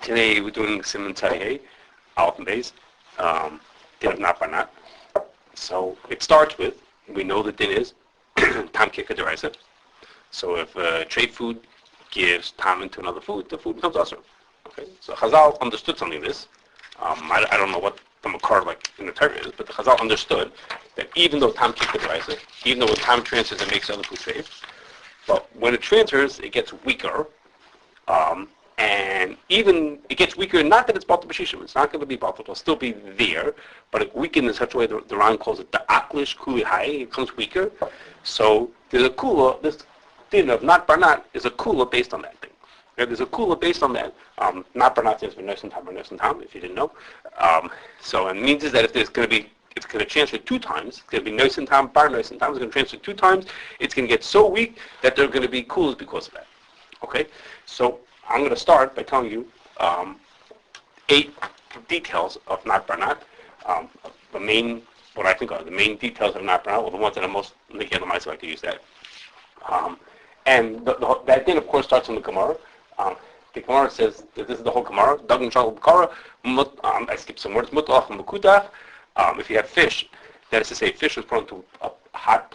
Today we're doing Simon Tzadei, Aleph and Beis, din of Nat Bar Nat. So it starts with, we know the din is tam kika deraisa. So if trade food gives tam into another food, the food becomes asur. Okay. So Chazal understood something of this. I don't know what the makar like in the Torah is, but the Chazal understood that even though tam kika deraisa, even though when tam transfers it makes other food trade, but when it transfers it gets weaker. And even it gets weaker, not that it's batal b'shishim, it's not going to be batal, it'll still be there, but it weakened in such a way that the Ran calls it the aklish kuli hai, it becomes weaker. So there's a kula, this din of Nat Bar Nat is a kula based on that thing. Okay, there's a kula based on that. Nat Bar Nat stands for nurse and tam, if you didn't know. So it means is that if there's going to be, it's going to transfer 2 times, it's going to be nurse and tam, bar nurse and tam, it's going to transfer 2 times, it's going to get so weak that there are going to be kulas because of that. Okay, so I'm going to start by telling you 8 details of Nat Bar Nat. The main, what I think are the main details of Nat Bar Nat, or the ones that are most, I like to use that. And that din, of course, starts in the Gemara. The Gemara says that this is the whole Gemara. Dagim shal b'kara. I skipped some words. Mutlach and mekudach. If you have fish, that is to say, fish was put into a hot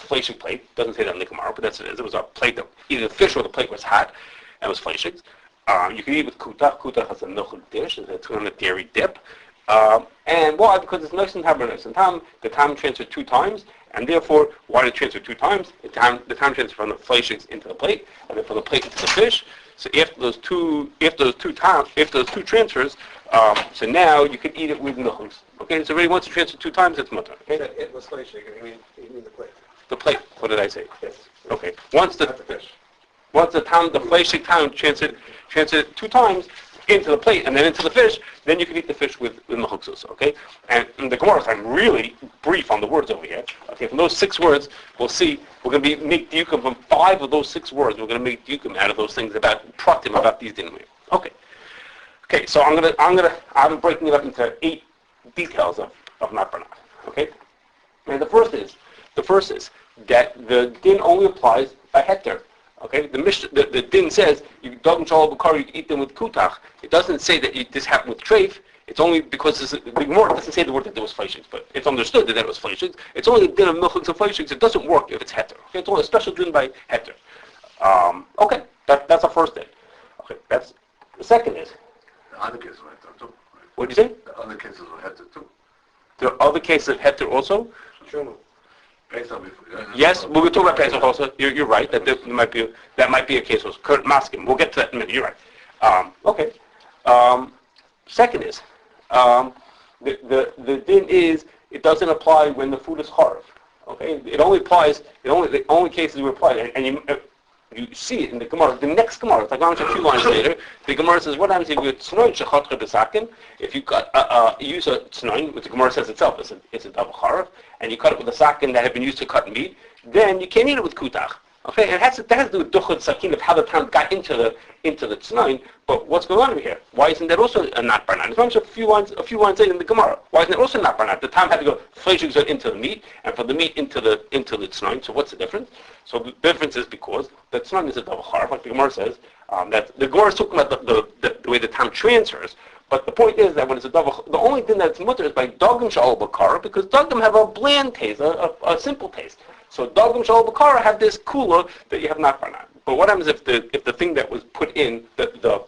fleshing plate. Doesn't say that in the Gemara, but that's what it is. It was a plate that either the fish or the plate was hot. And was fleshing. You can eat with kutach. Kutach has a milk dish. It's on a dairy dip. And why? Because it's nice and tam or nice and tam. The tam transferred 2 times, and therefore, why did it transfer 2 times? The tam transferred from the fleshings into the plate, and then from the plate into the fish. So after those two transfers, so now you can eat it with milchus. Okay, so already once you transfer 2 times, it's mutter. Okay. It was fleshing. You mean the plate? The plate. What did I say? Yes. Okay. Not the fish. Once the fleshing tam transferred 2 times into the plate and then into the fish, then you can eat the fish with mechuksos, okay? And in the Gemara, I'm really brief on the words over here. Okay, from those 6 words, we'll see, we're going to make diukum from 5 of those 6 words. We're going to make diukum out of those things about pratim, about these dinim. Okay. Okay, so I'm breaking it up into 8 details of Nat Bar Nat, okay? And the first is that the din only applies by heter. Okay, the din says you don't you eat them with kutach. It doesn't say that this happened with treif. It's only because the Gemara doesn't say the word that there was fleshings, but it's understood that it was fleshings. It's only the din of milchus and fleshings. It doesn't work if it's heter. Okay, it's only a special din by heter. Okay, that's the first din. Okay, that's the second is. The other cases are heter too. What did you say? The other cases are heter too. There are other cases of heter also. Sure. Yes, but we're talking about Pesach also. You're right that that might be a case of Kurt Maskim. We'll get to that in a minute. You're right. Okay. Second is the din is it doesn't apply when the food is charif. Okay. It only applies. The only cases we apply, and you see it in the Gemara. The next Gemara, it's like a few lines later. The Gemara says, "What happens if you tznoin shechatre b'sakin? If you cut use a tznoin, which the Gemara says itself, it's a double charif, and you cut it with a sakin that had been used to cut meat, then you can't eat it with kutach. Okay, and that has to do with duchud sakin of how the tam got into the tznoin. But what's going on over here? Why isn't that also a Nat Bar Nat? It's a few lines later in the Gemara. Why isn't that also Nat Bar Nat? The tam had to go fleshing into the meat, and from the meat into the tznoin. So what's the difference? So the difference is because the tznoin is a double charif, like the Gemara says. That the Gemara is talking about the way the tam transfers. But the point is that when it's a double, the only thing that's mutter is by dagim shal b'kara, because dagim have a bland taste, a simple taste. So dagim shal b'kara have this kula that you have Nat Bar Nat. But what happens if the thing that was put in the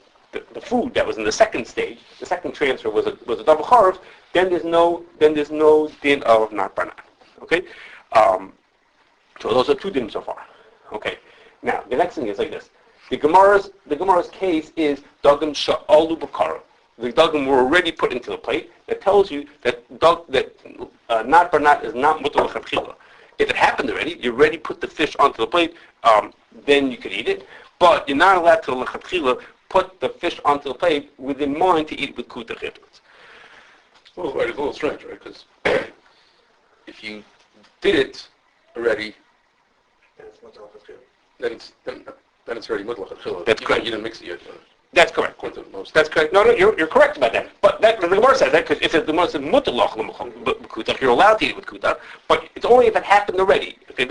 food that was in the second stage, the second transfer was a double charif, then there's no din of Nat Bar Nat. Okay, so those are 2 din so far. Okay, now the next thing is like this: the Gemara's case is dagim sha'alu b'kara. The dagim were already put into the plate. That tells you that Nat Bar Nat is not mutar l'chadchila. If it happened already, you already put the fish onto the plate, then you could eat it. But you're not allowed to l'chadchila put the fish onto the plate with in mind to eat with kutach afterwards. Well, right, it's a little strange, right? Because if you did it already, then it's already mutar l'chadchila. That's correct. You didn't mix it yet. That's correct. That's correct. No, you're correct about that. But the Gemara says that because if the Gemara says mutar l'chadchila, you're allowed to eat it with kutach, but it's only if it happened already. Okay,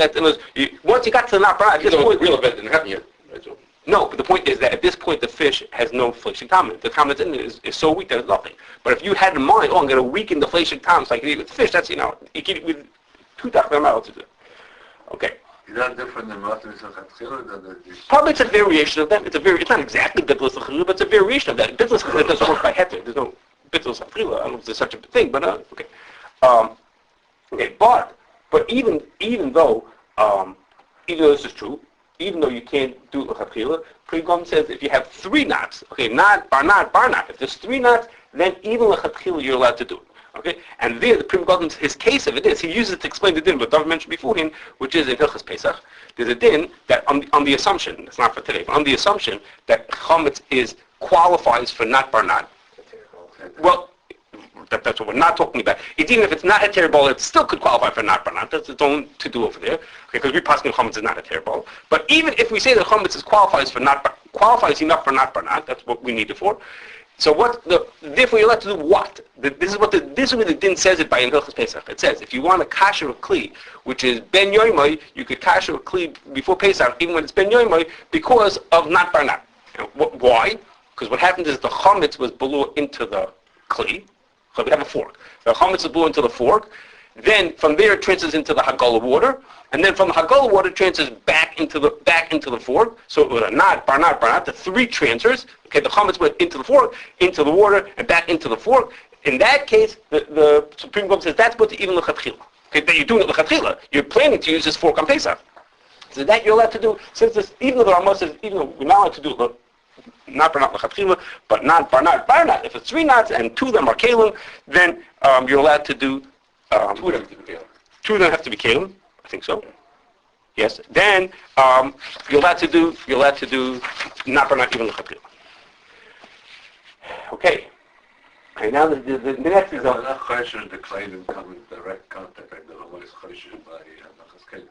once you got to the Nat Bar Nat, the real event didn't happen yet. Right? So No, but the point is that at this point the fish has no fleshing tam. The tam that's in it is so weak that it's nothing. But if you had in mind, I'm going to weaken the fleshing tam so I can eat with fish, that's, you can eat it with kutach, I'm not allowed to do it. Okay. Is that different than what is Probably it's a variation of that. It's not exactly Bitul Chachila, but it's a variation of that. Bitul Chachila doesn't work by heter. There's no Bitul Chachila. I don't know if there's such a thing, but okay. Okay, but even though this is true, even though you can't do Chachila, Pri Gom says if you have 3 knots, okay, Nat Bar Nat. If there's 3 knots, then even Chachila you're allowed to do it. Okay, and there the Pri Gom, his case of it is he uses it to explain the din, what David mentioned beforehand, which is in Hilchas Pesach. There's a din that on the assumption, it's not for today, but on the assumption that chametz qualifies for Nat Bar Nat. Well, that's what we're not talking about. Even if it's not a heter, it still could qualify for Nat Bar Nat. That's its own to do over there. Okay, because we pass chametz is not a heter. But even if we say that chametz qualifies enough for Nat Bar Nat, that's what we need it for. So therefore you're allowed to do what? This is where the din says it by in Hilchas Pesach. It says if you want to kasher a kli, which is ben yomo, you could kasher a kli before Pesach, even when it's ben yomo, because of Nat Bar Nat. Why? Because what happens is the chametz was below into the kli. So we have a fork. The chametz is below into the fork. Then from there it transfers into the hagala water, and then from the hagala water it transfers back into the fork. So it was a Nat Bar Nat, the 3 transfers. Okay, the chametz went into the fork, into the water, and back into the fork. In that case, the Supreme Court says that's what even l'chatchila. Okay, that you're doing it l'chatchila. You're planning to use this fork on Pesach. So that you're allowed to do, since this, even though the Rambam says, even though we're not allowed to do it, not Bar Nat l'chatchila, but Nat Bar Nat. If it's 3 knots and 2 of them are kalim, then you're allowed to do 2 of them have to be kalim. 2 of them have to be kalim. I think so. Yes. Then you're allowed to do Nat Bar Nat even l'chatchila. Okay. Okay, now the next is on. Not Kashrus, the clay didn't come in direct contact. Like the yomo is Kashrus by Nachas Kelim.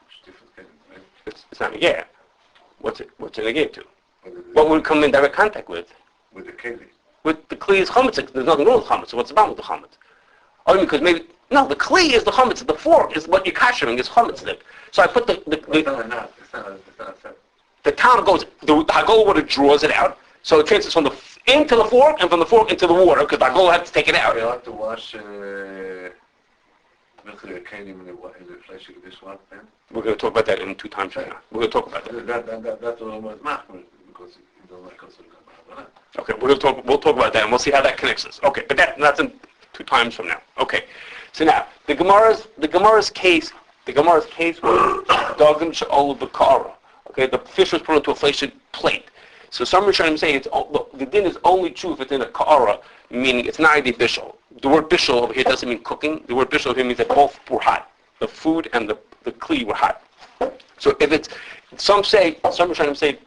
It's different Kelim, right? It's not, yeah. What's it negate to? What would it come in direct contact with? With the Kelim. With the kli is chametz. There's nothing wrong with chametz. So what's the problem with the chametz? Oh, because maybe no. The kli is the chametz. The fork is what you're kashering is chametz dip. So I put the It's not a set. The tam goes. The hagol water draws it out. So it transfers from into the fork and from the fork into the water because the hagol had to take it out. You have to wash milk Kelim in the flesh of this one. We're going to talk about that in 2 times from now. We're going to talk about that. That's what was machmir because you don't like us. Okay, we'll talk about that and we'll see how that connects us. Okay, but that's in 2 times from now. Okay, so now the Gemara's case was dogim she'olu b'kara. Okay, the fish was put into a fleshing plate. So some Rishonim say the din is only true if it's in a ka'ara, meaning it's not a bishul. The word bishul over here doesn't mean cooking. The word bishul over here means that both were hot. The food and the kli were hot. So if it's, some Rishonim say,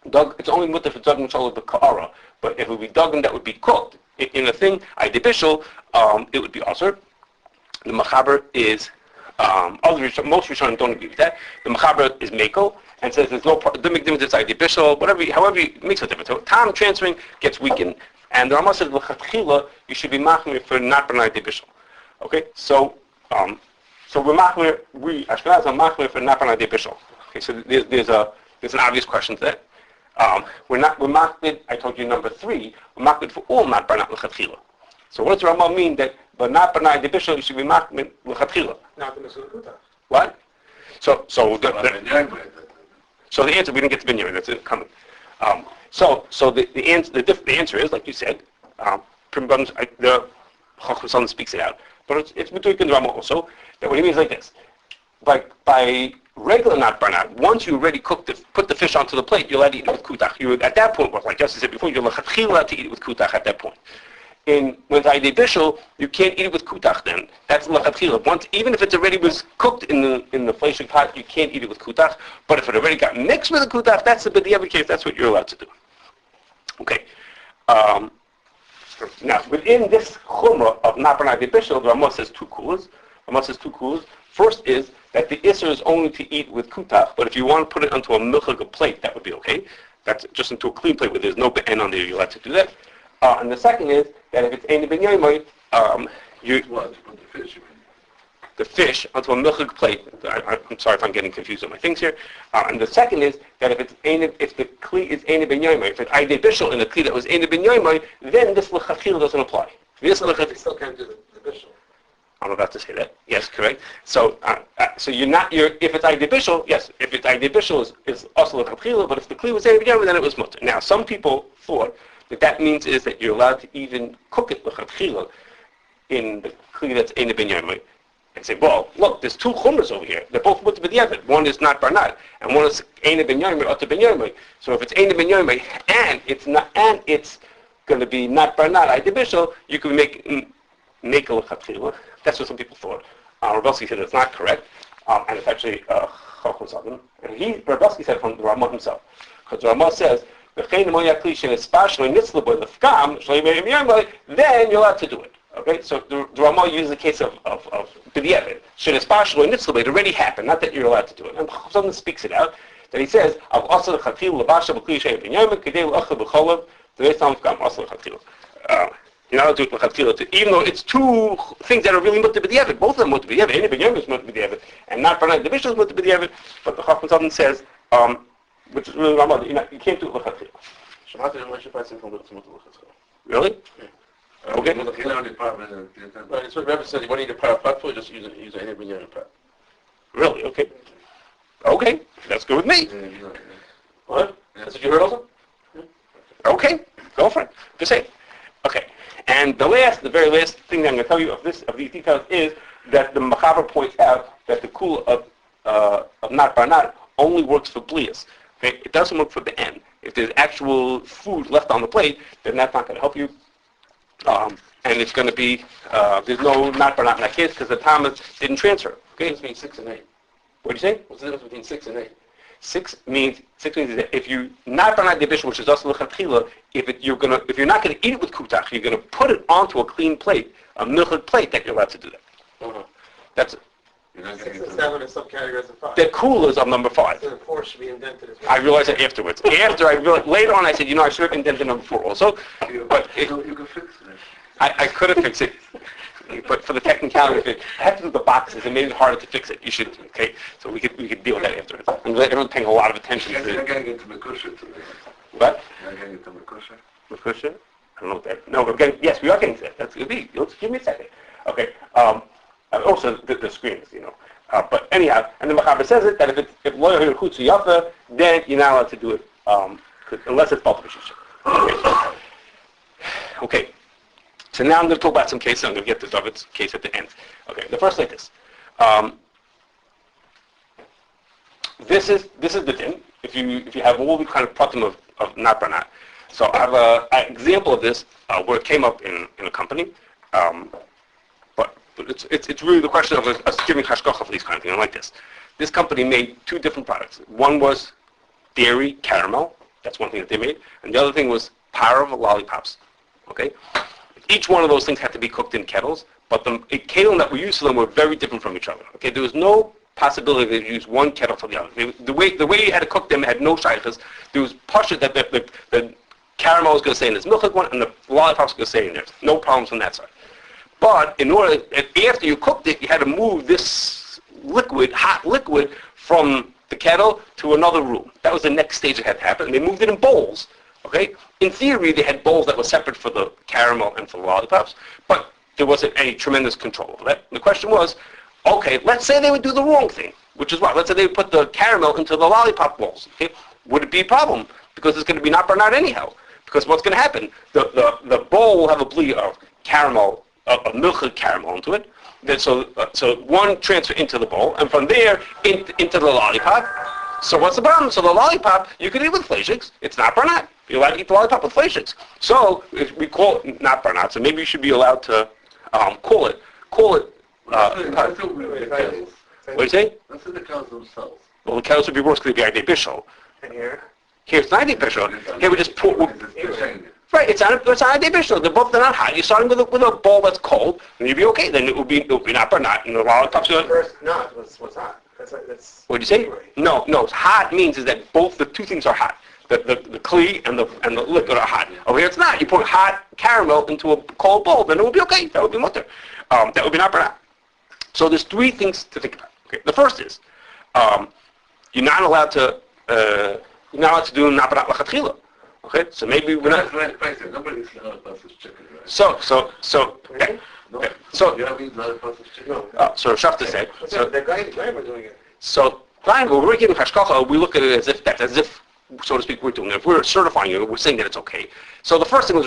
it's only mutter if it's duggan shalom the ka'ara. But if it would be duggan that would be cooked in a thing, the bishul, it would be asur. The machaber is, most Rishonim don't agree with that. The machaber is meko. And says there's no difference inside the bishul, however it makes a difference. So tam transferring gets weakened, and the Rambam says l'chatchila you should be machmir for not b'nai the bishul. Okay, so we're machmir. We Ashkenaz are machmir for not b'nai the bishul. Okay, so there's an obvious question to that. We're machmir. I told you number 3. We're machmir for all not b'nai l'chatchila. So what does the Rambam mean that but not b'nai the bishul you should be machmir l'chatchila? What? So the answer, we didn't get to binyan, that's it coming. So the answer is, like you said, the Chacham speaks it out, but it's Bitul and Rama also, that what he means is like this. By regular Nat Bar Nat, once you already put the fish onto the plate, you're allowed to eat it with kutach. At that point, like Justin said before, you're allowed to eat it with kutach at that point. When it's Aidei Bishul, you can't eat it with kutach then. That's l'chatchila. Once, even if it already was cooked in the fleshing pot, you can't eat it with kutach. But if it already got mixed with the kutach, that's the other case, that's what you're allowed to do. Okay. Now, within this chumrah of Nat Bar Nat Bishul, the Rambam says 2 kulas. First is that the isser is only to eat with kutach, but if you want to put it onto a milchig plate, that would be okay. That's just into a clean plate where there's no be'en on there, you're allowed to do that. And the second is that if it's aino ben yomo, What? The fish, the fish onto a milchig plate. I'm sorry if I'm getting confused on my things here. And the second is that if the kli is aino ben yomo, if it's ide bishul in a kli that was aino ben yomo, then this lechatchila doesn't apply. You still can't do the bishul. I'm about to say that. Yes, correct. So, if it's ide bishul, yes, if it's ide bishul is also lechatchila, but if the kli was aino ben yomo, then it was mutter. Now, some people thought that means is that you're allowed to even cook it lechatchila in the kli that's aino ben yomo, and say, well, look, there's two chumras over here. They're both mutter b'diavad. One is Nat Bar Nat, and one is aino ben yomo, utter ben yomo. So if it's aino ben yomo and it's going to be Nat Bar Nat ide bishul, you can make a lechatchila. That's what some people thought. Rabelski said it's not correct, and it's actually Chachos Adam. And Rabelski said from the Ramah himself, because the Ramah says, then you're allowed to do it. Okay, so the Ramah uses the case of b'diavad. It already happened, not that you're allowed to do it. And someone speaks it out, that he says, you're not allowed to do it l'chatchila, even though it's two things that are really mutter b'diavad. Both of them mutter b'diavad. Aino ben yomo is mutter b'diavad, and not Bar Nat division is mutter b'diavad. But the Chacham says, which is really Ramah, you can't do it l'chatchila. Really? Okay. It's what Rebbe said. You want to eat a pot full, just use a aino ben yomo pot. Really? Okay. Okay, that's good with me. What? That's what you heard also? Okay, go for it. Just say. Okay. And the very last thing that I'm going to tell you of these details is that the Machaber points out that the kula of Nat Bar Nat only works for Blios. Okay? It doesn't work for the end. If there's actual food left on the plate, then that's not going to help you. And it's going to be, there's no Nat Bar Nat in that case because the Thomas didn't transfer. Okay? It's between 6 and 8. What do you say? What's the difference between 6 and 8? Six means that if you not Bar Nat division, which is also lechatchila, if you're not going to eat it with kutach, you're going to put it onto a clean plate, a milchig plate, that you're allowed to do that. Uh-huh. That's it. 6 and 7 are subcategories of 5. The coolers of number 5. So the 4 should be indented as well. I realized that afterwards. Later on, I said, I should have indented number 4 also. But you can fix it. I could have fixed it. But for the technicality, I had to do the boxes. It made it harder to fix it. You should, okay? So we could deal with that afterwards. I'm glad everyone's paying a lot of attention to it. I'm getting into Mekusha today. What? I'm getting into Mekusha. Mekusha? I don't know what that. No, yes, we are getting to that. That's good. Give me a second. Okay. Also, the screens, but anyhow, and the Machaber says it that if lo yohir chutz yafa, then you're not allowed to do it unless it's balta b'shisha. Okay. So now I'm going to talk about some cases. I'm going to get to David's case at the end. Okay, the first like this. This is the din. If you have all the kind of pratim of Nat Bar Nat. So I have an example of this where it came up in a company. But it's really the question of us giving hashgacha for these kind of things. Like this. This company made two different products. One was dairy caramel. That's one thing that they made. And the other thing was parav lollipops. Okay? Each one of those things had to be cooked in kettles, but the kettles that were used for them were very different from each other. Okay, there was no possibility to use one kettle for the other. The way you had to cook them had no shaykhs. There was pasha that the caramel was going to stay in this milchig one, and the lollipops was going to stay in there. No problems on that side. But after you cooked it, you had to move this hot liquid, from the kettle to another room. That was the next stage that had to happen. And they moved it in bowls. Okay? In theory, they had bowls that were separate for the caramel and for the lollipops, but there wasn't any tremendous control over that. And the question was, okay, let's say they would do the wrong thing, which is what? Let's say they would put the caramel into the lollipop bowls. Okay? Would it be a problem? Because it's going to be Nat Bar Nat anyhow. Because what's going to happen? The bowl will have a bli of caramel, of milchig caramel into it. Then so one transfer into the bowl, and from there into the lollipop. So what's the problem? So the lollipop, you can eat with fleishiks. It's Nat Bar Nat. You're allowed to eat the lollipop with fleishiks. So if we call it Nat Bar Nat, so maybe you should be allowed to call it. What do you say? Let's say the cows themselves. Well, the cows would be worse because they'd be ide bishul. And here? Here it's not ide bishul. Here we just pour. Right, it's not ide bishul. They're not hot. You're starting with a bowl that's cold, and you'd be okay. Then it would be Nat Bar Nat, and the lollipop's going. First, not what's hot. That's What did you say? No. Hot means is that both the two things are hot. The kli and the liquid are hot. Over here it's not. You put hot caramel into a cold bowl, then it would be okay. That would be mutter. That would be Nat Bar Nat. So there's three things to think about. Okay, the first is you're not allowed to do Nat Bar Nat lachatchila. Okay, so maybe we're not. Nobody's allowed to pass his chicken, right? So No. so You haven't allowed to pass his chicken. No. so Shafta said. So the guy are doing it. So Brian, when we're giving hashkacha, we look at it as if, so to speak, we're doing it. If we're certifying it, we're saying that it's okay. So the first thing was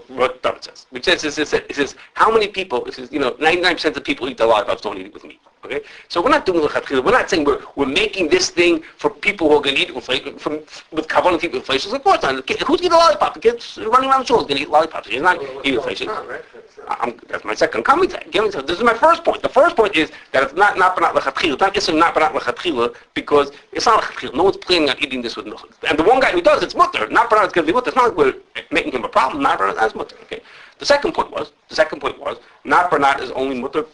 what David says, which says, it says how many people, it says, 99% of the people who eat the lollipops don't eat it with meat. Okay? So we're not doing lechatchila. We're not saying we're making this thing for people who are going to eat it with kavanah to eat with fleishes. Of course not. Who's eating a lollipop? The kid's running around the shul is going to eat lollipops. He's not eating fleishes. That's my second comment. This is my first point. The first point is that it's not Bar Nat lechatchila. It's not just not Bar Nat lechatchila because it's not lechatchila. No one's planning on eating this with milk. And the one guy who does, it's mutter. Not Bar Nat is going to be mutter. It's not like we're making him a problem. Not Bar Nat is mutter. Okay. The second point was not Bar Nat is only mutter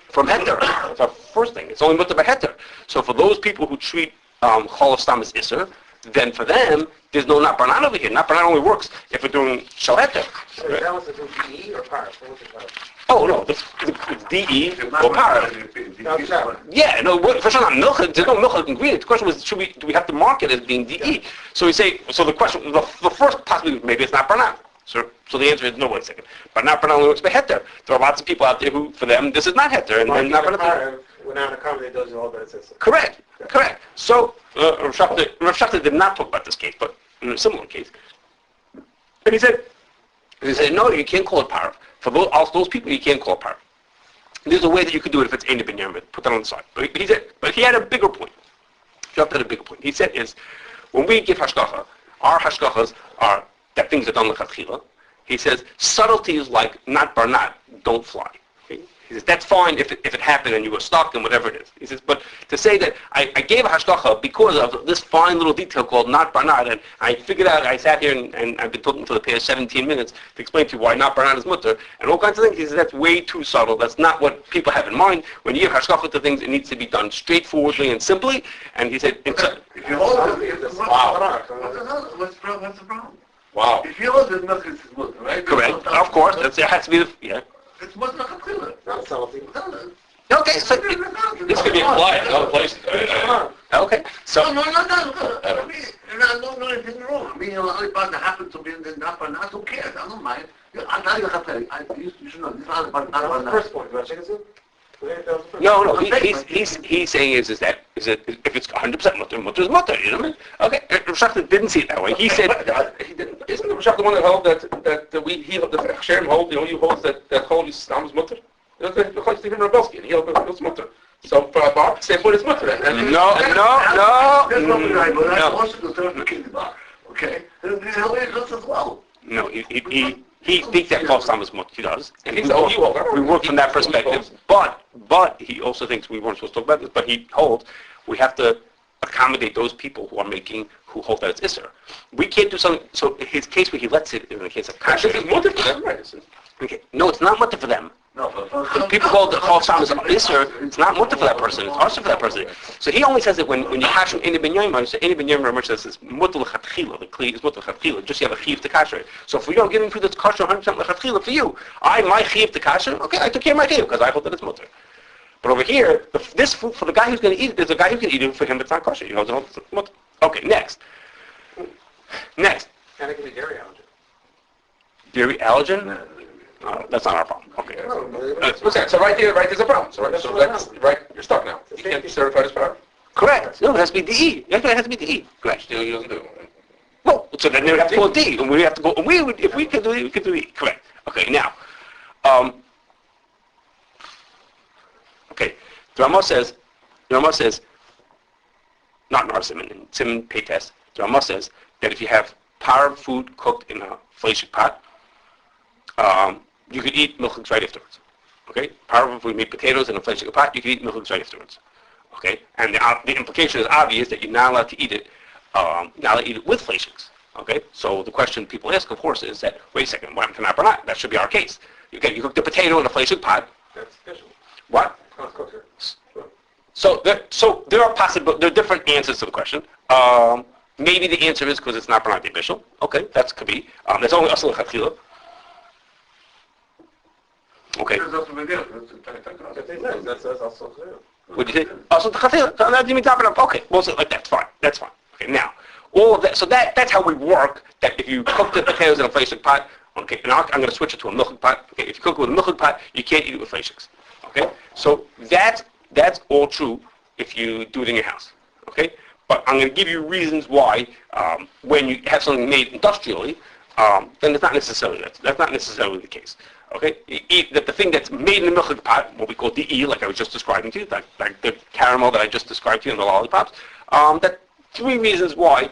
from heter. That's our first thing. It's only mutter by heter. So for those people who treat chol stam as iser, then for them there's no Nat Bar Nat over here. Nat Bar Nat only works if we're doing shel heter. So that was the DE or par? Oh no, it's DE or par. Yeah, no, for sure not milk. There's no milk ingredient. The question was, do we have to mark it as being DE? So we say, so the question, the first possibly, maybe it's not Bar Nat. So the answer is no. Wait a second. But not Bar Nat only works by heter. There are lots of people out there who, for them, this is not heter, and then not Bar Nat. We're not accommodate those who hold that it's Correct. So Rav Shachta did not talk about this case, but in a similar case, and he said, no, you can't call it par. For those people, you can't call it par. There's a way that you could do it if it's aino b'nyamin. Put that on the side. But he had a bigger point. Shachta had a bigger point. He said is, when we give hashgacha, our hashgachas are that things are done lechatchila. He says subtleties like Nat Bar Nat don't fly. Okay? He says that's fine if it happened and you were stuck and whatever it is. He says, but to say that I gave a hashgacha because of this fine little detail called Nat Bar Nat, and I figured out, I sat here and I've been talking for the past 17 minutes to explain to you why Nat Bar Nat is mutter and all kinds of things. He says that's way too subtle. That's not what people have in mind. When you give hashgacha to things, it needs to be done straightforwardly and simply. And he said, If you hold it, what's the problem? Wow. If you hold it, milk is mutter, right? correct, of course. It has to be yeah. It's mutter lechatchila. Not subtlety. Okay, so This could be applied in other places. okay, so. No. I mean, no, anything wrong. I mean, lollipop that happened to be in the Nat Bar Nat, who cares? I don't mind. I'm not going to tell you. You should know. This is Nat Bar That was the Nat. first point. You want to check it soon? No. He's saying is that if it's 100% mutter is mutter. You know what I mean? Okay, Rav Shachta didn't see it that way. He said He didn't. Isn't the Rav Shachta the one that held that the Shem hold? You hold that chol is stam is mutter. The chol Stephen Rabelski, and he held that it's mutter. So for Bar, same point is mutter. no. That's not right, but I want you to turn the kinderbar. Okay? And he'll eat us as well. No, he thinks that chol stam is mutter. He does, and we work from that perspective. But he also thinks we weren't supposed to talk about this. But he holds we have to accommodate those people who hold that it's isser. We can't do something. So his case where he lets it in the case of kashrus. It's mutter for them, right? Okay, no, it's not mutter for them. No, People call the chol stam as isser. It's not mutter for that person. It's also for that person. So he only says it when you hash from aino b'nyamin. So aino b'nyamin, remember, says it's mutter lechatchila. The kli is mutter lechatchila. Just you have a chiv to kasher. So if we don't give him food that's kasher 100% lechatchila for you, my chiv to kasher. Okay, I took care of my chiv because I hold that it's mutter. But over here, this food for the guy who's going to eat it, there's a guy who can eat it. For him, it's not kosher. You know, it's mutter. Okay, next. And it can be dairy allergen. Dairy allergen? That's not our problem. Okay. What's that? So right there's a problem. So that's right. You're stuck now. You can't certify this power. Correct. No, it has to be DE. It has to be DE. Correct. Still, he doesn't do it. Well, so then they would have to go D, and we have to go. And if we could do it, we could do it. Correct. Okay. Now, okay. The Rama says, not in our Simon, in Simon pay test. The Rama says that if you have par food cooked in a fleishik pot, you could eat milchiks right afterwards. Okay? Par food, meat, potatoes in a fleishik pot, you could eat milchiks right afterwards. Okay? And the implication is obvious that you're not allowed to eat it. Not allowed to eat it with fleishiks. Okay? So the question people ask, of course, is that wait a second, what happened to Nat Bar Nat? That should be our case. You cook the potato in a fleishik pot. That's official. What? Not cooker. So there are different answers to the question. Maybe the answer is because it's not Bar Nat official. Okay, that could be. That's only asal lechatchila. Okay. That's also been there. That's also clear. What do you say? Oh, so the chatila, that you mean top it up. Okay, well, so, like that's fine. That's fine. Okay, now all of that. So that's how we work. That if you cook the potatoes in a fleshik pot, okay, and I'm going to switch it to a milchik pot. Okay, if you cook it with a milchik pot, you can't eat it with fleshiks. Okay, so that's all true if you do it in your house. Okay, but I'm going to give you reasons why when you have something made industrially, then it's not necessarily that's not necessarily the case. Okay, that the thing that's made in the milchik pot, what we call DE, like I was just describing to you, like the caramel that I just described to you in the lollipops, that 3 reasons why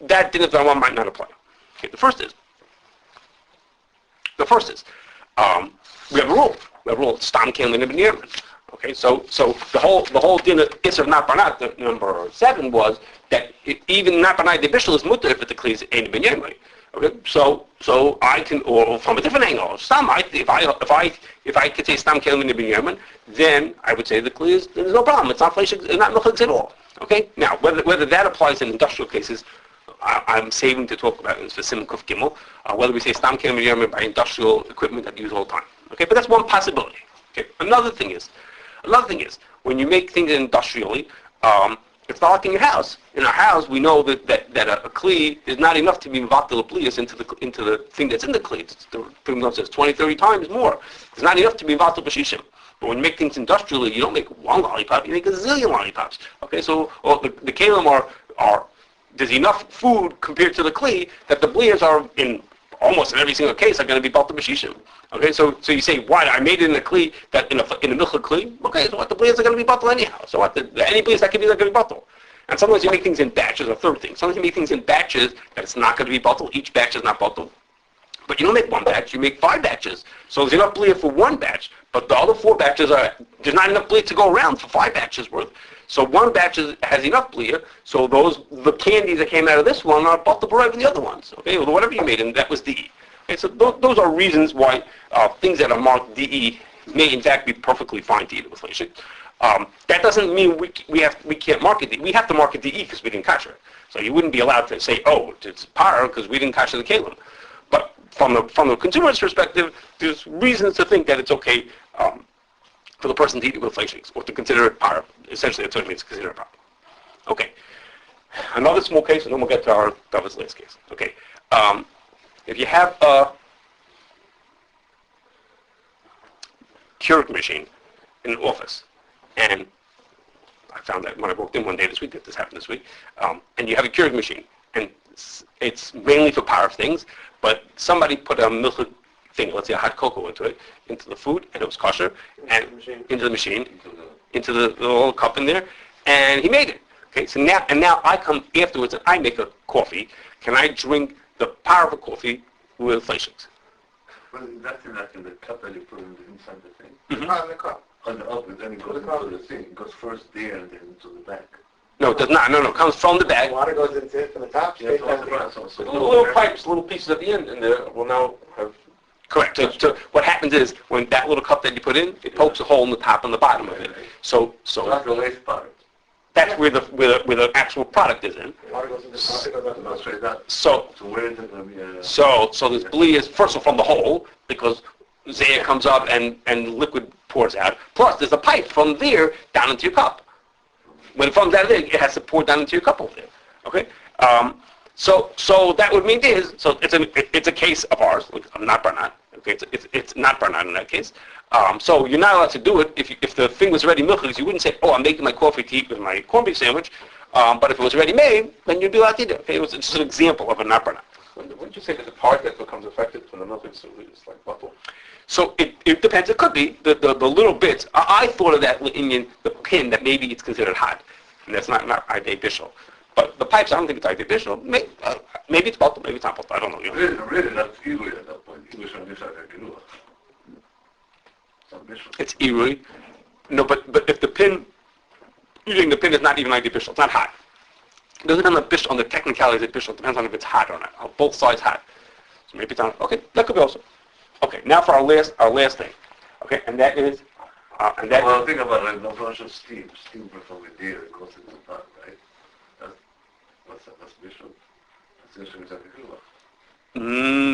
that din of Dharma might not apply. Okay, the first is we have a rule. We have a rule. Stam Kain Ibn Yerman. Okay, so the whole din of Isser Nat Bar Nat, number 7, was that even Nat Bar Nat the Bitul is mutter if it declares Ein Ben Yerman. Okay, so I can, or from a different angle, Stam. If I could say Stam Kain Ibn Yerman, then I would say the clear is there's no problem. It's not fleshik, not milchiks at all. Okay, now whether that applies in industrial cases, I'm saving to talk about in Siman Kuf Gimel. Whether we say Stam Kain Ibn Yerman by industrial equipment that you use all the time. Okay, but that's one possibility. Okay, another thing is when you make things industrially, it's not like in your house. In our house, we know that a kli is not enough to be vatal Blios into the thing that's in the kli. The Bitul says 20, 30 times more. It's not enough to be vatal b'shishim. But when you make things industrially, you don't make one lollipop, you make a zillion lollipops. Okay, so the kalim are there's enough food compared to the kli that the Blios are in almost in every single case are going to be vatal b'shishim. Okay, so you say, why? I made it in a kli that in a milchik kli. Okay, so what, the Blios are going to be batal anyhow. So what? Any Blios that can be, they're going to be batal. And sometimes you make things in batches. A third thing. Sometimes you make things in batches that it's not going to be batal. Each batch is not batal. But you don't make one batch. You make 5 batches. So there's enough Blia for 1 batch. But the other 4 batches there's not enough Blia to go around for 5 batches worth. So 1 batch has enough Blia. So the candies that came out of this one are batal b'rov in the other ones. Okay, or whatever you made, and that was DE. Okay, so those are reasons why things that are marked DE may in fact be perfectly fine to eat with fleshik. That doesn't mean we can't market DE. We have to market DE because we didn't kasher it. So you wouldn't be allowed to say, oh, it's par because we didn't kasher the kalim. But from the consumer's perspective, there's reasons to think that it's okay for the person to eat it with fleshiks or to consider it par. Essentially, that's what it means to consider it par. Okay. Another small case, and then we'll get to our David's last case. Okay. If you have a Keurig machine in an office, and I found that when I walked in one day this week, that this happened this week, and you have a Keurig machine, and it's mainly for power things, but somebody put a milk thing, let's say a hot cocoa into the food, and it was kosher, and into the machine, into the little cup in there, and he made it. Okay, so now I come afterwards and I make a coffee. Can I drink the power of a coffee with fleshiks? Well, that's in the cup that you put inside the thing. Mm-hmm. Not in the cup. On the up, and then it goes into the thing. It goes first there and then into the back. No, it does not. No, it comes from the bag. Water goes into it from the top, Yeah, straight it's on down the the back, so- so- Little pipes, little pieces at the end, and will now have. Correct. So what happens is when that little cup that you put in, it pokes a hole in the top and the bottom of it. So Not the waste part. that's where the actual product is in. Water goes into the top, it goes out the No, mouth. straight out. So So where is it? so this Blios first of all from the hole because there comes up and liquid pours out. Plus there's a pipe from there down into your cup. When it comes out of there, it has to pour down into your cup over there. Okay. So that would mean it's a case of ours, like Nat Bar Nat. Okay, it's Nat Bar Nat in that case. So you're not allowed to do it if the thing was already milchik. You wouldn't say, oh, I'm making my coffee to eat with my corned beef sandwich. But if it was already made, then you'd be allowed to eat it. Okay, it's just an example of a Nat Bar Nat. Wouldn't you say that the part that becomes affected from the milk is like bottle? So it depends. It could be the little bits. I thought of that in the pin that maybe it's considered hot, and that's not Idei Bishul. But the pipes, I don't think it's Idei Bishul. Maybe it's bottle, maybe it's not bottle. I don't know. Really, that's English at that point. English on this side, I can do it. It's Irui. No, but if the pin, using the pin is not even Idei Bishul. It's not hot. It doesn't depend on the bishul, on the technicalities of bishul. It depends on if it's hot or not. Both sides hot. So maybe it's not. Okay, that could be also. Okay, now for our last thing. Okay, and that is, Well, think about it, no flush of steam. Steam from the deer, it goes into the pot, right? That's bishop. That's Yoshem Zakakula.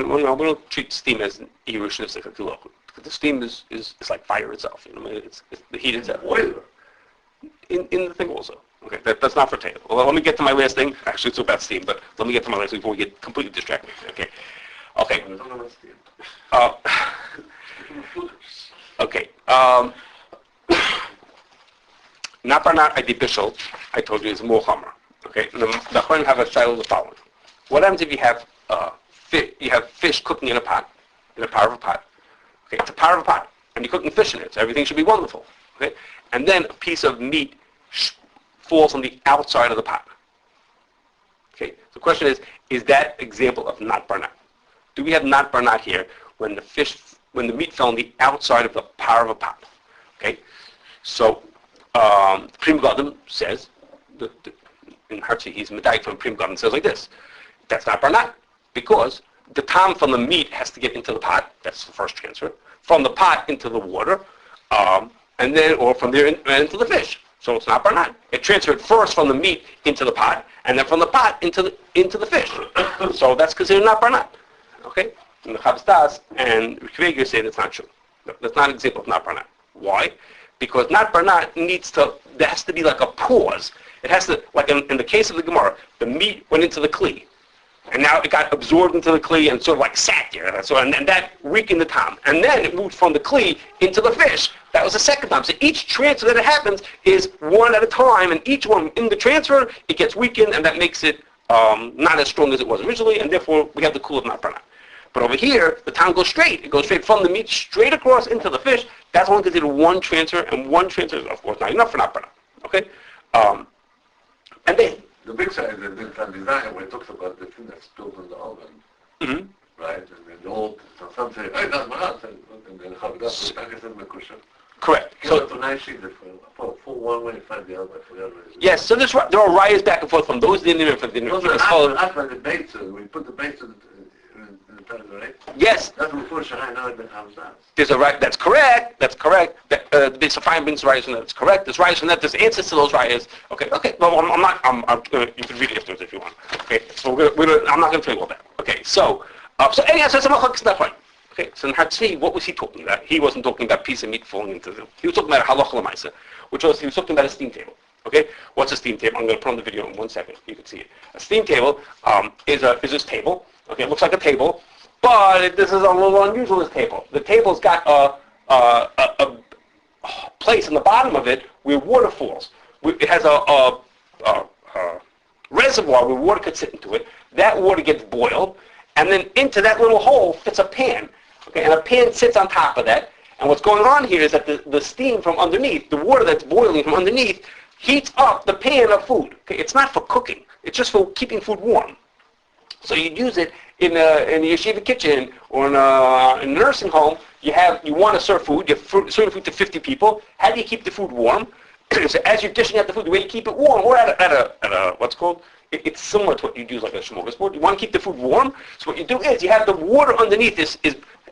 well, no, we don't treat steam as Irush Nifsek Akula. The steam is like fire itself. It's the heat itself. Boiler. In the thing also. Okay, that's not for table. Well, let me get to my last thing. Actually, it's about steam, but let me get to my last thing before we get completely distracted. Okay. Okay. Nat Bar Nat, I did Bitul. I told you is more chomer. Okay. The Chachamim have a style of the following. What happens if you have fish cooking in a pot, in a power of a pot? Okay, it's a power of a pot, and you're cooking fish in it, so everything should be wonderful. Okay, and then a piece of meat falls on the outside of the pot. Okay, the question is that example of Nat Bar Nat? Do we have Nat Bar Nat here when the meat fell on the outside of the power of a pot? Okay, so Prim Gadam says, in Hartzi, he's medayik from Prim Gadam, says like this: that's Nat Bar Nat, because the tam from the meat has to get into the pot. That's the first transfer. From the pot into the water, and then, or from there into the fish. So it's Nat Bar Nat. It transferred first from the meat into the pot, and then from the pot into the fish. So that's considered Nat Bar Nat. Okay? And the Chabstas and Keurig say that's not true. That's not an example of Nat Bar Nat. Why? Because Nat Bar Nat there has to be like a pause. It has to, like in the case of the Gemara, the meat went into the kli. And now it got absorbed into the kli and sort of like sat there. And that weakened the tam. And then it moved from the kli into the fish. That was the second time. So each transfer that it happens is one at a time, and each one in the transfer, it gets weakened, and that makes it not as strong as it was originally, and therefore we have the kul of Nat Bar Nat. But over here, the tam goes straight. It goes straight from the meat, straight across into the fish. That's only considered one transfer, and one transfer is, of course, not enough for Nat Bar Nat. Okay? And then, The big side, the design, where it talks about the thing that's spilled in the oven, right? And then the old, so some say, hey, that's my house, and then how that's the package in the cushion. correct. So So, it's a nice sheet for one way, find the other way, for the other way. yes, so there are riots back and forth from those dinim and from the dinim. Those It's are called- after the baits, we put the baits in the pan, right? Yes, That's before Shahai, now it becomes that. there's a right. That's correct. The Safine brings riots from that. That's correct. There's riots from that. There's answers to those riots. Okay. Well, I'm not. You can read it afterwards if you want. Okay. So I'm not going to tell you all that. Okay. So anyhow, so it's a machlokes that point. Okay. So in Hatzvi, what was he talking about? He wasn't talking about piece of meat falling into the. He was talking about halacha l'maisa, which was he was talking about a steam table. Okay. What's a steam table? I'm going to put on the video in 1 second. You can see it. A steam table is this table. Okay. It looks like a table. But this is a little unusual, this table. The table's got a place in the bottom of it where water falls. It has a reservoir where water could sit into it. That water gets boiled, and then into that little hole fits a pan. Okay, and a pan sits on top of that. And what's going on here is that the steam from underneath, the water that's boiling from underneath, heats up the pan of food. Okay, it's not for cooking. It's just for keeping food warm. So you'd use it in a yeshiva kitchen or in a nursing home. You want to serve food. You're serving food to 50 people. How do you keep the food warm? So as you're dishing out the food, the way you keep it warm, or at a what's called, it's similar to what you'd use like a smorgasbord. You want to keep the food warm. So what you do is you have the water underneath is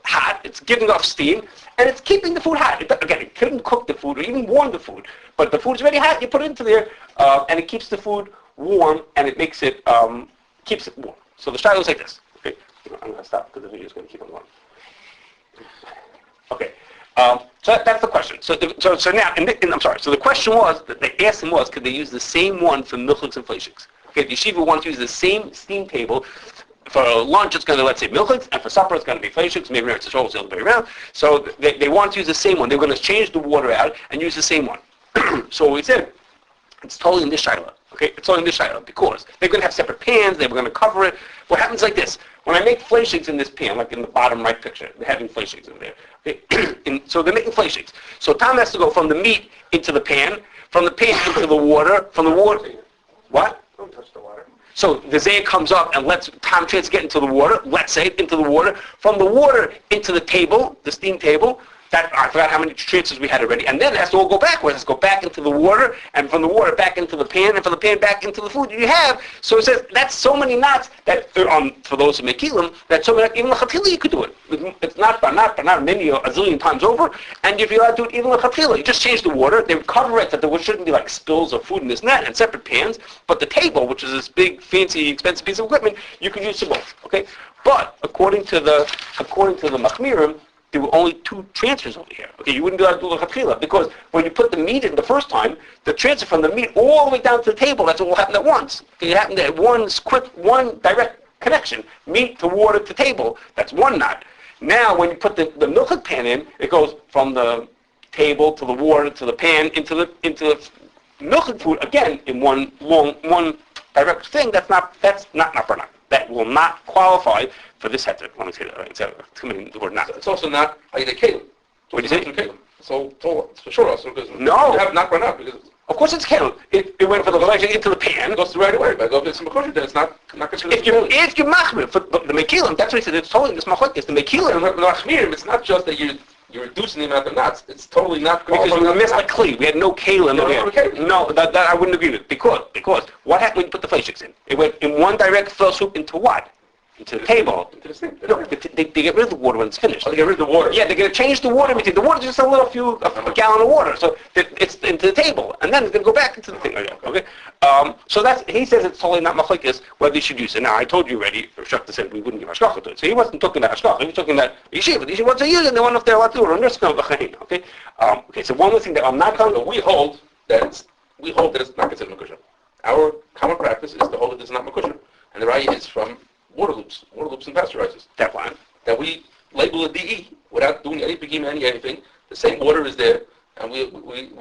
hot. It's giving off steam, and it's keeping the food hot. Again, it couldn't cook the food or even warm the food, but the food's already hot. You put it into there, and it keeps the food warm, and it makes it keeps it warm. So the shayla looks like this. Okay, I'm going to stop because the video is going to keep on going. Okay, so that's the question. So now, I'm sorry. So the question was that they asked him was, could they use the same one for milchiks and fleishiks? Okay, the yeshiva wants to use the same steam table. For lunch, it's going to, let's say, milchiks, and for supper, it's going to be fleishiks. Maybe it's the other way around. So they want to use the same one. They're going to change the water out and use the same one. So we said it's totally in this shayla. Okay, it's only in this shayla because they're going to have separate pans. They were going to cover it. What happens like this? When I make fleishiks in this pan, like in the bottom right picture, they're having fleishiks in there. Okay? So they're making fleishiks. So Tom has to go from the meat into the pan, from the pan into the water, from the water. What? Don't touch the water. So the zayah comes up and lets Tom Chance get into the water. Let's say into the water, from the water into the table, the steam table. I forgot how many transfers we had already. And then it has to all go backwards. It has to go back into the water, and from the water back into the pan, and from the pan back into the food you have. So it says that's so many knots that, for those who make kilim, that's so many, even l'chatila you could do it. It's not many, a zillion times over, and if you're allowed to do it even l'chatila, you just change the water, they would cover it that there shouldn't be like spills of food in this net, and separate pans, but the table, which is this big, fancy, expensive piece of equipment, you can use for both, okay? But according to the Machmirim, there were only 2 transfers over here. Okay, you wouldn't be able to do l'chatchila because when you put the meat in the first time, the transfer from the meat all the way down to the table, that's all happened at once. Okay, it happened at one direct connection, meat to water to table. That's one knot. Now, when you put the milk pan in, it goes from the table to the water to the pan into the milk food again in one direct thing. That's not Nat Bar Nat. That will not qualify for this heter. Let me say that right. Instead of committing the word not. It's also not either kelim. What do you say? Kelim. So it's for sure also because No. you have Nat Bar Nat because Of course it's kelim. It went from the fleshing into the pan. it goes right away. But if it's makosher, then it's not considered. If you machmir for the mekilim, that's what he said. It's totally this machlokes. The mekilim It's not just that you're reducing the amount of nuts. It's totally not because we missed a kli. We had no kelim. No, No, that I wouldn't agree with because what happened when you put the fleshings in? It went in one direct flow soup into what? Into the table. Into the sink. No, they get rid of the water when it's finished. Oh, they get rid of the water. Yeah, they're going to change the water between. The water is just a gallon of water, so it's into the table, and then it's going to go back into the thing. Okay, so he says it's totally not machlokes whether you should use it. Now I told you already. Shachta said we wouldn't give hashgacha to it, so he wasn't talking about hashgacha. He was talking about yeshiva. The yeshiva wants to use it. They want to know if they're allowed to do it. Okay, okay. So one more thing that I'm not going to. We hold that it's not considered makosher. Our common practice is to hold it as not makosher, and the raya is from water loops and pasteurizers. That one. That we label a DE without doing any pigim, anything. The same water is there, and we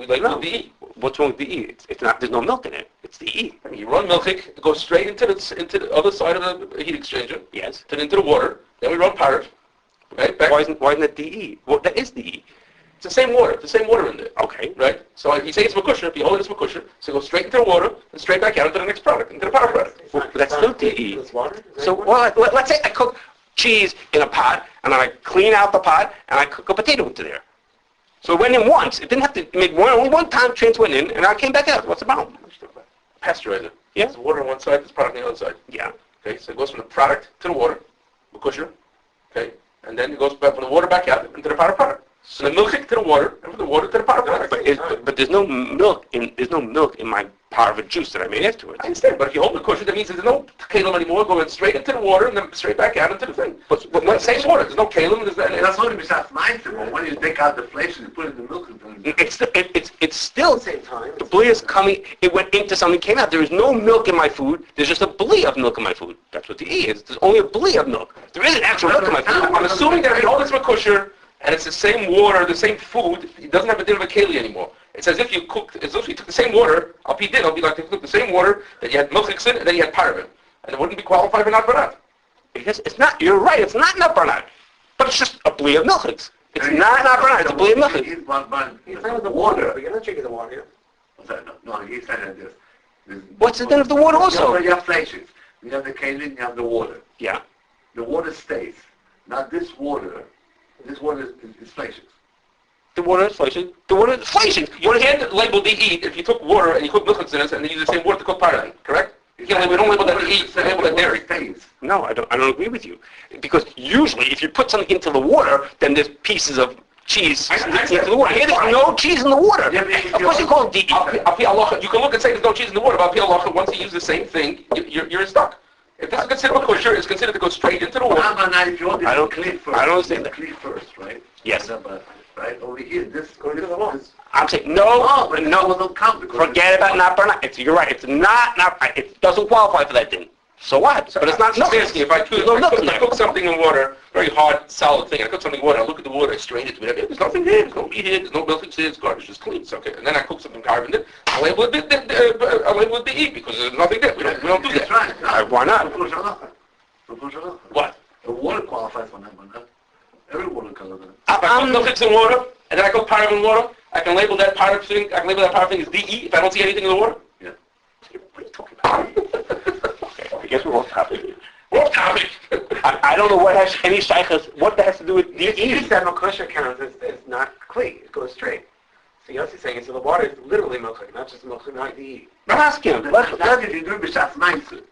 label it DE. What's wrong with the E? It's not. There's no milk in it. It's the E. You run milchik, it goes straight into the other side of the heat exchanger. Yes. Into the water. Then we run parrot. Right. Back. Why isn't it DE? Well, that is DE. It's the same water. The same water in there. Okay. Right. So if you say it's makosher, if you hold it as makosher, so it goes straight into the water and straight back out into the next product, into the power product. Well, that's still DE. It's water? So, let's say I cook cheese in a pot, and then I clean out the pot, and I cook a potato into there. So it went in once. It didn't have to make only one time transfer went in, and I came back out. What's the problem? Pasteurizer. Yeah. There's water on one side, there's product on the other side. Yeah. Okay, so it goes from the product to the water, makosher. Okay, and then it goes back from the water back out into the powder product. So the milk to the water, and from the water to the powder product. But there's no milk in my pot of juice that I made afterwards. I understand, but if you hold the kosher, that means there's no kalim anymore, going straight into the water and then straight back out into the thing. But the same water, there's no kalim, That's only besides mindset, but when you take out the flesh and you put it in the milk, It's still At the same time. the blios coming. It went into something, came out. There is no milk in my food. There's just a bli of milk in my food. That's what the E is. There's only a bli of milk. There isn't actual milk in my food. I'm assuming that if you hold this kosher and it's the same water, the same food, it doesn't have a din of a keli anymore. It's as if you took the same water, I'll be like you took the same water that you had milk in and then you had paraben. And it wouldn't be qualified for Nat Bar Nat. Because it's not. You're right. It's not Nat Bar Nat, but it's just a bli of milk. It's not Nat Bar Nat. It's a bli of milk. He's talking about the water, but you're not drinking the water. No, he's saying this. What's the din of the water also? You have flashes. You have the kalim, you have the water. Yeah. The water stays. Now this water is flashes. The water is flashing. The water is flashing. You can't label DE if you took water and you cook milk in it and then use the same water to cook paraben, correct? You can't, we don't label that DE, we label that dairy. Stays. No, I don't agree with you. Because usually, if you put something into the water, then there's pieces of cheese into the water. Here, there's no cheese in the water. Yeah, but Of course, you call it DE. You can look and say there's no cheese in the water, but once you use the same thing, you're stuck. If this is considered a kosher, it's considered to go straight into the water. If you want I don't- clean first. I don't understand that. Clean first, right? Yes. Right over here, this Go to the wall. I'm saying but this no. one don't count because Forget about Nat Bar Nat. You're right. It's not. It doesn't qualify for that thing. So what? But it's not milk. Seriously, if I cook something in water, very hard, solid thing, I cook something in water, I look at the water, I strain it, there's nothing here, there's no meat here, there's no milk here, it's garbage, it's clean, it's okay. And then I cook something carbon in, I label it DE because there's nothing there. We don't do That's that. right. Why not? What? The water qualifies for Nat Bar Nat. Every water color. If I cook milk in water, and then I cook paraben in water, I can label that paraben thing as DE if I don't see anything in the water? Yeah. What are you talking about? Okay, I guess we're off topic. What topic? I don't know what has any shaykhs. What that has to do with You DE? said makosher counts as not clean. It goes straight. So Yossi's saying, so the water is literally milk, not just milk, not the I'm asking him. That's if you do besides mindset.